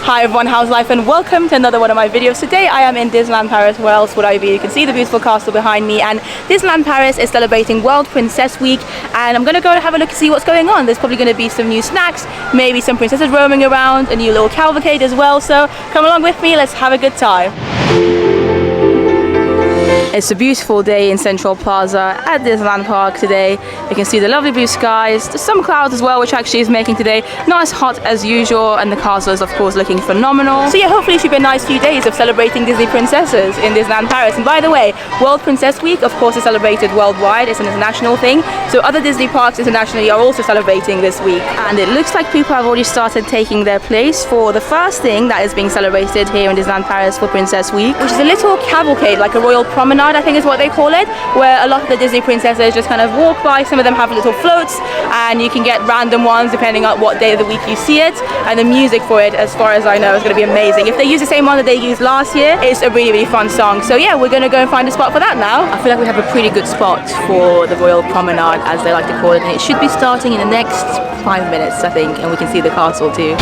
Hi everyone, how's life, and welcome to another one of my videos. Today I am in Disneyland Paris. Where else would I be? You can see the beautiful castle behind me, and Disneyland Paris is celebrating World Princess Week, and I'm going to go and have a look and see what's going on. There's probably going to be some new snacks, maybe some princesses roaming around, a new little cavalcade as well, so come along with me, let's have a good time. It's a beautiful day in Central Plaza at Disneyland Park today. You can see the lovely blue skies. There's some clouds as well, which actually is making today not as hot as usual, and the castle is of course looking phenomenal. So yeah, hopefully it should be a nice few days of celebrating Disney princesses in Disneyland Paris. And by the way, World Princess Week of course is celebrated worldwide. It's an international thing. So other Disney parks internationally are also celebrating this week. And it looks like people have already started taking their place for the first thing that is being celebrated here in Disneyland Paris for Princess Week, which is a little cavalcade, like a royal promenade, I think is what they call it, where a lot of the Disney princesses just kind of walk by. Some of them have little floats, and you can get random ones depending on what day of the week you see it. And the music for it, as far as I know, is going to be amazing. If they use the same one that they used last year, it's a really, really fun song. So yeah, we're going to go and find a spot for that now. I feel like we have a pretty good spot for the royal promenade, as they like to call it, and it should be starting in the next 5 minutes, I think, and we can see the castle too.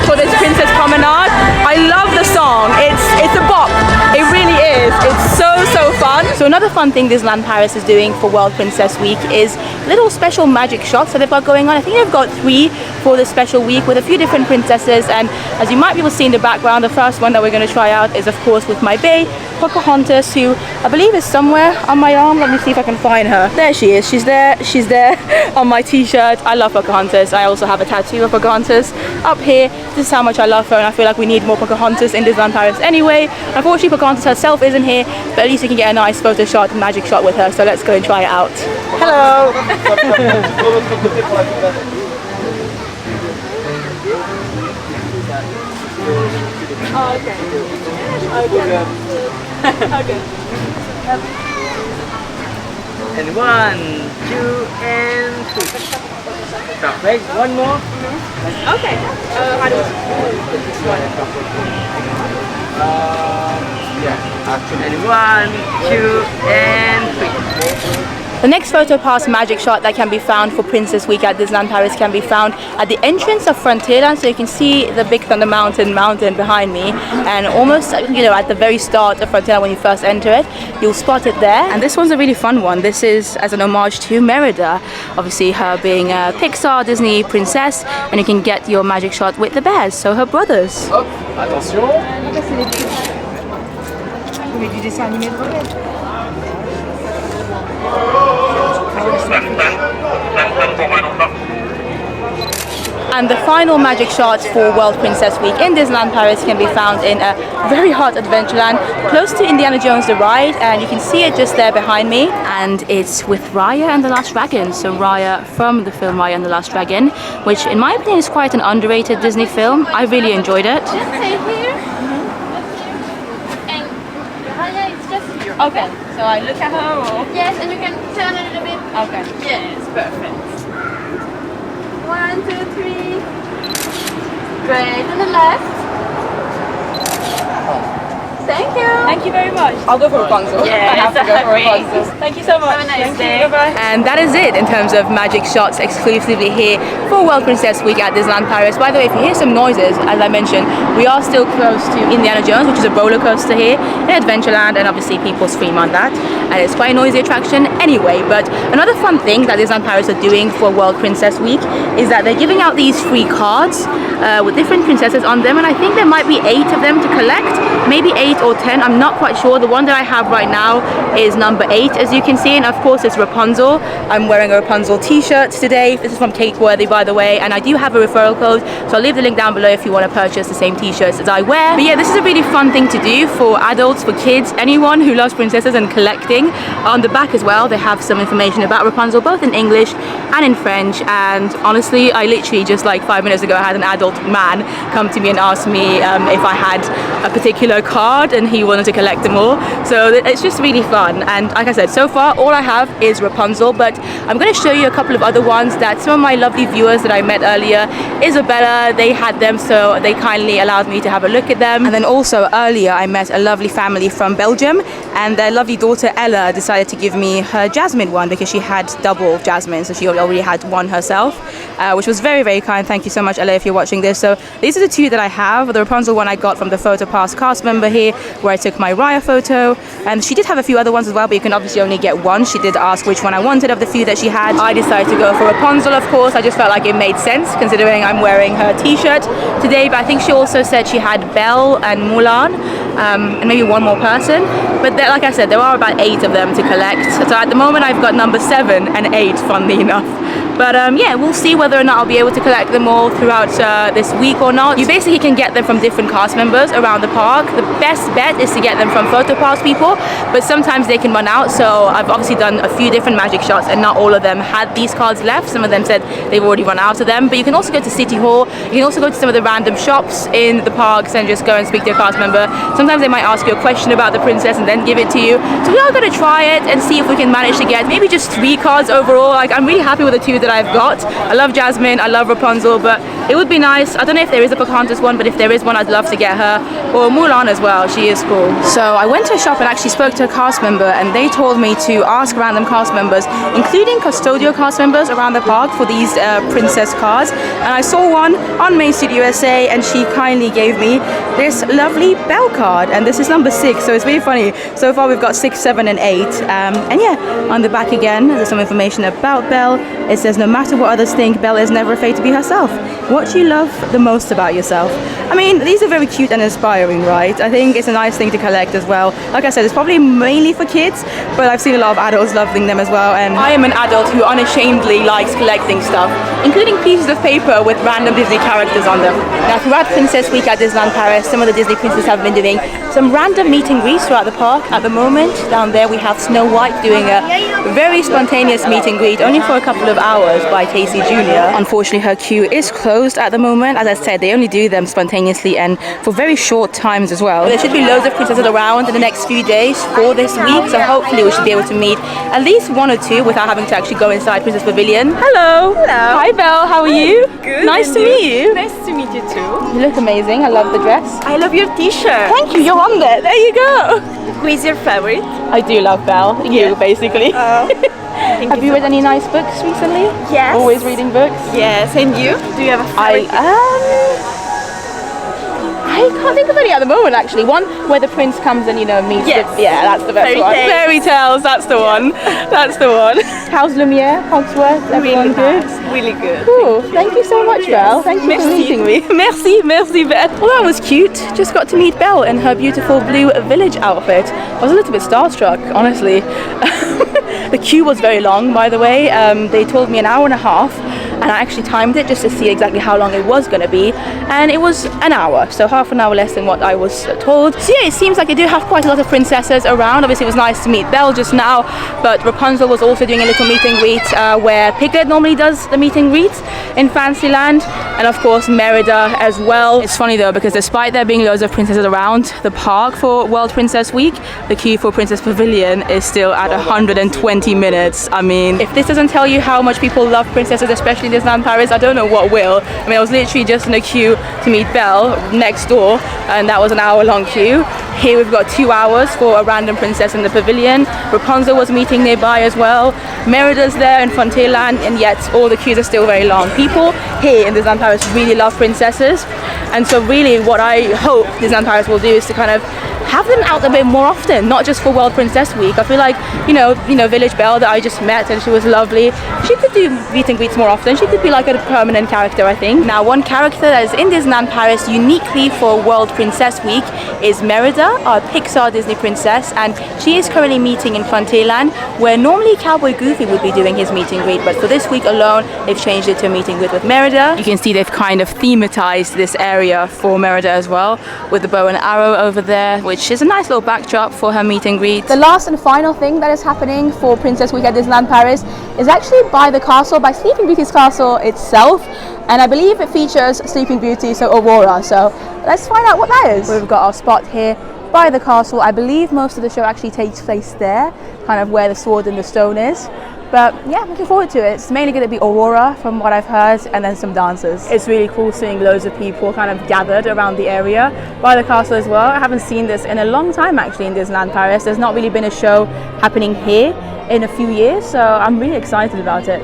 For this Princess Promenade. I love the song. It's a bop. It really is. It's so fun. So another fun thing Disneyland Paris is doing for World Princess Week is little special magic shots that they've got going on. I think they've got 3 for this special week with a few different princesses, and as you might be able to see in the background, the first one that we're going to try out is of course with my bae, Pocahontas, who I believe is somewhere on my arm. Let me see if I can find her. There she is. She's there on my t-shirt. I love Pocahontas. I also have a tattoo of Pocahontas up here. This is how much I love her, and I feel like we need more Pocahontas in Disneyland Paris anyway. Unfortunately, Pocahontas herself isn't here, but at least we can get a nice photo shot, magic shot with her, so let's go and try it out. Hello! Oh, okay. Okay. And 1, 2, and 3. Stop, right? One more. Okay. How do And 1, 2, and 3. The next photo pass magic shot that can be found for Princess Week at Disneyland Paris can be found at the entrance of Frontierland. So you can see the Big Thunder Mountain behind me, and almost, you know, at the very start of Frontierland when you first enter it, you'll spot it there. And this one's a really fun one. This is as an homage to Merida, obviously her being a Pixar Disney princess, and you can get your magic shot with the bears, so her brothers. Hop, attention. And the final magic shots for World Princess Week in Disneyland Paris can be found in a very hot Adventureland close to Indiana Jones the ride, and you can see it just there behind me, and it's with Raya and the Last Dragon. So Raya from the film Raya and the Last Dragon, which in my opinion is quite an underrated Disney film. I really enjoyed it. Just stay here. And Raya is just here. Okay, so I look at her or? Yes, and you can turn a little bit. Okay. Yes, perfect. 1, 2, 3. Great. And the left. Thank you. Thank you very much. I'll go for Rapunzel. Yeah, I have to go for Rapunzel. Thank you so much. Have a nice Thank day. you. Bye-bye. And that is it in terms of magic shots exclusively here for World Princess Week at Disneyland Paris. By the way, if you hear some noises, as I mentioned, we are still close to Indiana Jones, which is a roller coaster here in Adventureland, and obviously people scream on that, and it's quite a noisy attraction anyway. But another fun thing that Disneyland Paris are doing for World Princess Week is that they're giving out these free cards with different princesses on them, and I think there might be 8 of them to collect. maybe 8 or 10, I'm not quite sure. The one that I have right now is number 8, as you can see, and of course it's Rapunzel. I'm wearing a Rapunzel t-shirt today. This is from Cakeworthy, by the way, and I do have a referral code, so I'll leave the link down below if you want to purchase the same t-shirts as I wear. But yeah, this is a really fun thing to do for adults, for kids, anyone who loves princesses and collecting. On the back as well, they have some information about Rapunzel, both in English and in French. And honestly, I literally just like 5 minutes ago, I had an adult man come to me and ask me if I had a particular card, and he wanted to collect them all. So it's just really fun. And like I said, so far all I have is Rapunzel, but I'm going to show you a couple of other ones that some of my lovely viewers that I met earlier, Isabella, they had them, so they kindly allowed me to have a look at them. And then also earlier I met a lovely family from Belgium, and their lovely daughter Ella decided to give me her Jasmine one because she had double Jasmine, so she already had one herself, which was very, very kind. Thank you so much, Ella, if you're watching this. So these are the two that I have. The Rapunzel one I got from the PhotoPass cast member here, where I took my Raya photo, and she did have a few other ones as well, but you can obviously only get one. She did ask which one I wanted of the few that she had. I decided to go for Rapunzel, of course. I just felt like it made sense considering I'm wearing her t-shirt today, but I think she also said she had Belle and Mulan, and maybe one more person. But there, like I said, there are about 8 of them to collect. So at the moment I've got number 7 and 8, funnily enough. But yeah, we'll see whether or not I'll be able to collect them all throughout this week or not. You basically can get them from different cast members around the park. The best bet is to get them from PhotoPass people, but sometimes they can run out. So I've obviously done a few different magic shots, and not all of them had these cards left. Some of them said they've already run out of them. But you can also go to City Hall. You can also go to some of the random shops in the parks and just go and speak to your cast member. Sometimes they might ask you a question about the princess and then give it to you. So we are going to try it and see if we can manage to get maybe just 3 cards overall. Like, I'm really happy with the 2 that I've got. I love Jasmine, I love Rapunzel, but it would be nice. I don't know if there is a Pocahontas one, but if there is one, I'd love to get her, or Mulan as well. She is cool. So I went to a shop and actually spoke to a cast member, and they told me to ask random cast members, including custodial cast members around the park, for these princess cards. And I saw one on Main Street USA, and she kindly gave me this lovely Belle card, and this is number 6, so it's really funny. So far we've got 6, 7 and 8, and yeah, on the back again there's some information about Belle. It says, no matter what others think, Belle is never afraid to be herself. What do you love the most about yourself? I mean, these are very cute and inspiring, right? I think it's a nice thing to collect as well. Like I said, it's probably mainly for kids, but I've seen a lot of adults loving them as well, and I am an adult who unashamedly likes collecting stuff, including pieces of paper with random Disney characters on them. Now, throughout Princess Week at Disneyland Paris, some of the Disney princesses have been doing some random meet and greets throughout the park. At the moment, down there we have Snow White doing a very spontaneous meet and greet, only for a couple of hours, by Casey Jr. Unfortunately, her queue is closed at the moment. As I said, they only do them spontaneously and for very short times as well. There should be loads of princesses around in the next few days for this week, so hopefully we should be able to meet at least 1 or 2 without having to actually go inside Princess Pavilion. Hello! Hello! Hi Belle, how are you? Good. Nice to meet you. Nice to meet you too. You look amazing, I love the dress. I love your t-shirt. Thank you, you're on there. There you go. Who is your favorite? I do love Belle. You, basically. Have you read any nice books recently? Yes. Always reading books? Yes, and you? Do you have a favorite? I can't think of any at the moment, actually. One where the prince comes and, you know, meets Yes. yeah, that's the best one. Fairy tales, that's the one. That's the one. How's Lumiere, Hogsworth? Everyone good? Really good. Cool. Thank you so much, Belle. Thank you for meeting me. Merci, Belle. Well, that was cute. Just got to meet Belle in her beautiful blue village outfit. I was a little bit starstruck, honestly. The queue was very long, by the way. They told me an hour and a half, and I actually timed it just to see exactly how long it was going to be, and it was an hour, so half an hour less than what I was told. So yeah, it seems like they do have quite a lot of princesses around. Obviously it was nice to meet Belle just now, but Rapunzel was also doing a little meet and greet where Piglet normally does the meet and greet in Fantasyland, and of course Merida as well. It's funny though, because despite there being loads of princesses around the park for World Princess Week, the queue for Princess Pavilion is still at 120 minutes. I mean, if this doesn't tell you how much people love princesses, especially in Disneyland Paris, I don't know what will. I mean, I was literally just in a queue to meet Belle next door, and that was an hour-long queue. Here we've got 2 hours for a random princess in the pavilion. Rapunzel was meeting nearby as well. Merida's there in Frontierland, and yet all the queues are still very long. People here in Disneyland Paris really love princesses, and so really what I hope Disneyland Paris will do is to kind of have them out a bit more often, not just for World Princess Week. I feel like, you know, Village Belle that I just met and she was lovely. She could do meet and greets more often. She could be like a permanent character, I think. Now, one character that is in Disneyland Paris uniquely for World Princess Week is Merida, our Pixar Disney princess, and she is currently meeting in Frontierland, where normally Cowboy Goofy would be doing his meet and greet, but for this week alone, they've changed it to a meet and greet with Merida. You can see they've kind of thematized this area for Merida as well, with the bow and arrow over there, which is a nice little backdrop for her meet and greet. The last and final thing that is happening for Princess Week at Disneyland Paris is actually by the castle, by Sleeping Beauty's castle itself, and I believe it features Sleeping Beauty, so Aurora. So let's find out what that is. We've got our spot here by the castle. I believe most of the show actually takes place there, kind of where the sword and the stone is. But yeah, looking forward to it. It's mainly going to be Aurora from what I've heard, and then some dancers. It's really cool seeing loads of people kind of gathered around the area by the castle as well. I haven't seen this in a long time actually in Disneyland Paris. There's not really been a show happening here in a few years, so I'm really excited about it.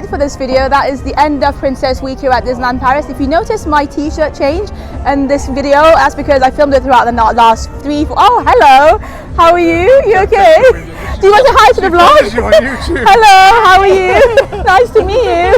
For this video, that is the end of Princess Week here at Disneyland Paris. If you notice my t-shirt change in this video, that's because I filmed it throughout the last 3-4. Oh, hello, how are you? You okay? Do you want to say hi to the vlog? Hello, how are you? Nice to meet you.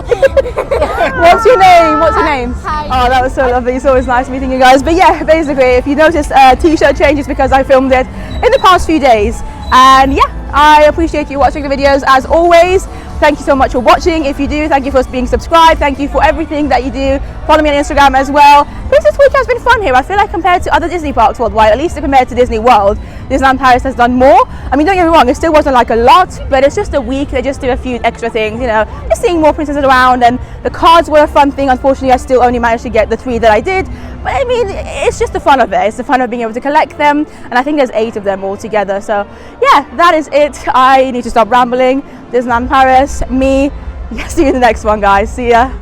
What's your name? What's your name? Hi. Oh, that was so lovely. It's always nice meeting you guys. But yeah, basically, if you notice t-shirt changes because I filmed it in the past few days. And yeah, I appreciate you watching the videos as always. Thank you so much for watching. If you do, thank you for being subscribed. Thank you for everything that you do. Follow me on Instagram as well. Princess Week has been fun here. I feel like compared to other Disney parks worldwide, at least compared to Disney World, Disneyland Paris has done more. I mean, don't get me wrong, it still wasn't like a lot, but it's just a week. They just do a few extra things, you know, just seeing more princesses around. And the cards were a fun thing. Unfortunately, I still only managed to get the 3 that I did. But I mean, it's just the fun of it. It's the fun of being able to collect them. And I think there's 8 of them all together. So yeah, that is it. I need to stop rambling. Disneyland Paris, me. See you in the next one, guys. See ya.